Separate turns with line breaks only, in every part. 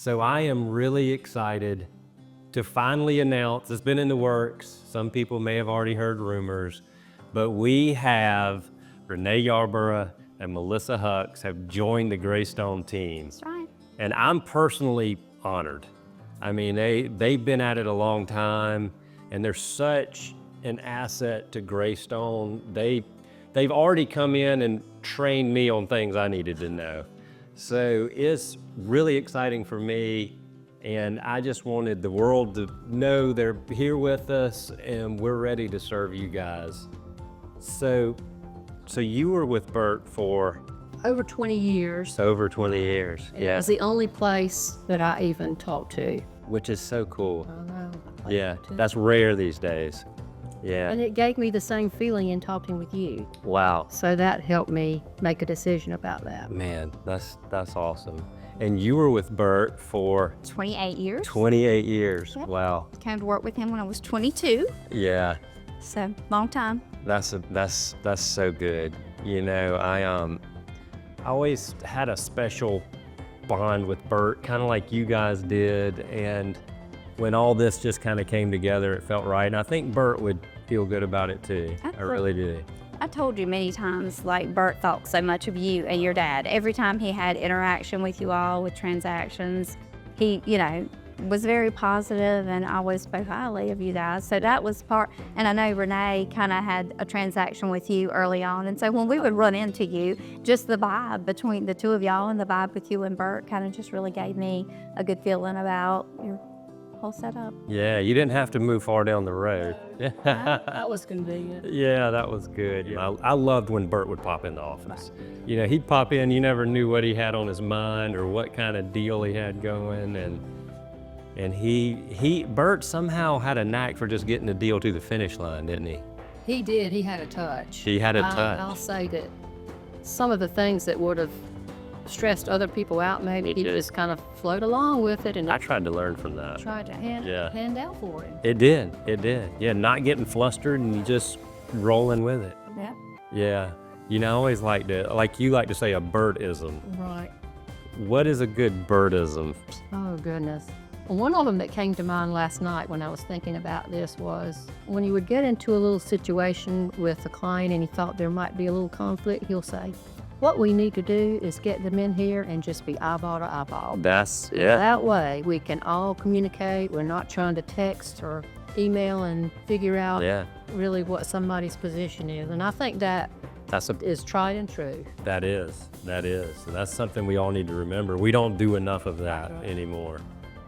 So I am really excited to finally announce, it's been in the works, some people may have already heard rumors, but we have Renee Yarborough and Melissa Hucks have joined the Greystone team.
That's right.
And I'm personally honored. I mean, they've been at it a long time, and they're such an asset to Greystone. They've already come in and trained me on things I needed to know. So it's really exciting for me, and I just wanted the world to know they're here with us and we're ready to serve you guys. So you were with Bert for
Over 20 years.
over 20 years.
It was the only place that I even talked to.
Which is so cool.
I know.
Yeah, that's rare these days. Yeah.
And it gave me the same feeling in talking with you.
Wow.
So that helped me make a decision about that.
Man, that's awesome. And you were with Bert for
28 years.
28 years.
Yep.
Wow.
Came to work with him when I was 22,
Yeah.
so long time.
That's so good. You know, I always had a special bond with Bert, kind of like you guys did, and when all this just kind of came together, it felt right. And I think Bert would feel good about it too. I really do.
I told you many times, like, Bert thought so much of you and your dad. Every time he had interaction with you all, with transactions, he, was very positive and always spoke highly of you guys. So that was part, and I know Renee kind of had a transaction with you early on. And so when we would run into you, just the vibe between the two of y'all and the vibe with you and Bert kind of just really gave me a good feeling about your whole setup.
Yeah, you didn't have to move far down the road.
That was convenient.
Yeah, that was good. I loved when Bert would pop in the office. You know, he'd pop in, you never knew what he had on his mind or what kind of deal he had going, and Bert somehow had a knack for just getting the deal to the finish line, didn't he?
He did. He had a touch.
He had a touch.
I'll say that some of the things that would have stressed other people out, maybe he just kind of flowed along with it and
I tried to learn from that.
tried to hand out for him.
It did. Yeah, not getting flustered and just rolling with it.
Yeah.
Yeah. You know, I always like to say a Bertism.
Right.
What is a good Bertism?
Oh, goodness. One of them that came to mind last night when I was thinking about this was when you would get into a little situation with a client and he thought there might be a little conflict, he'll say, what we need to do is get them in here and just be eyeball to eyeball. That way we can all communicate. We're not trying to text or email and figure out really what somebody's position is. And I think that is tried and true.
That is. And that's something we all need to remember. We don't do enough of that anymore.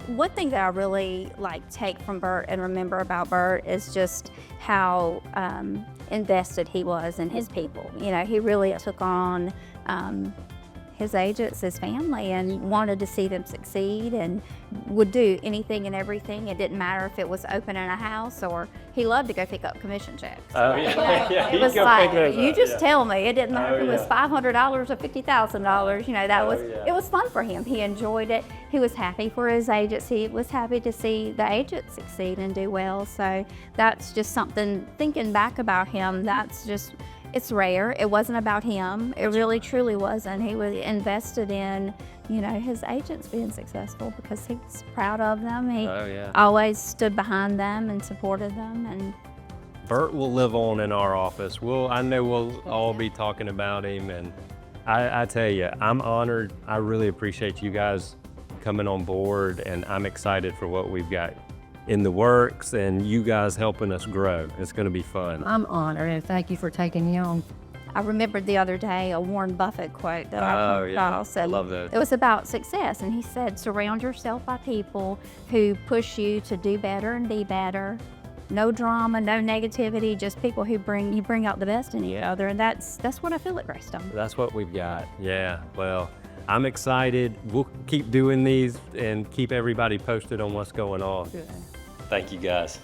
One thing that I really take from Bert and remember about Bert is just how invested he was in his people. You know, he really took on his agents, his family, and wanted to see them succeed and would do anything and everything. It didn't matter if it was opening a house or he loved to go pick up commission checks.
Oh, yeah.
It was like, you just tell me. It didn't matter if it was $500 or $50,000. You know, it was fun for him. He enjoyed it. He was happy for his agents. He was happy to see the agents succeed and do well. So that's just something, thinking back about him, it's rare. It wasn't about him. It really, truly wasn't. He was invested in, his agents being successful because he was proud of them. He always stood behind them and supported them. And
Bert will live on in our office. I know we'll all be talking about him. And I tell you, I'm honored. I really appreciate you guys coming on board, and I'm excited for what we've got in the works and you guys helping us grow. It's going to be fun.
I'm honored, and thank you for taking me on.
I remembered the other day a Warren Buffett quote that I said.
I love that.
It was about success, and he said, surround yourself by people who push you to do better and be better. No drama, no negativity, just people who bring out the best in each other, and that's what I feel at Greystone.
That's what we've got. Yeah, well, I'm excited. We'll keep doing these and keep everybody posted on what's going on.
Good.
Thank you, guys.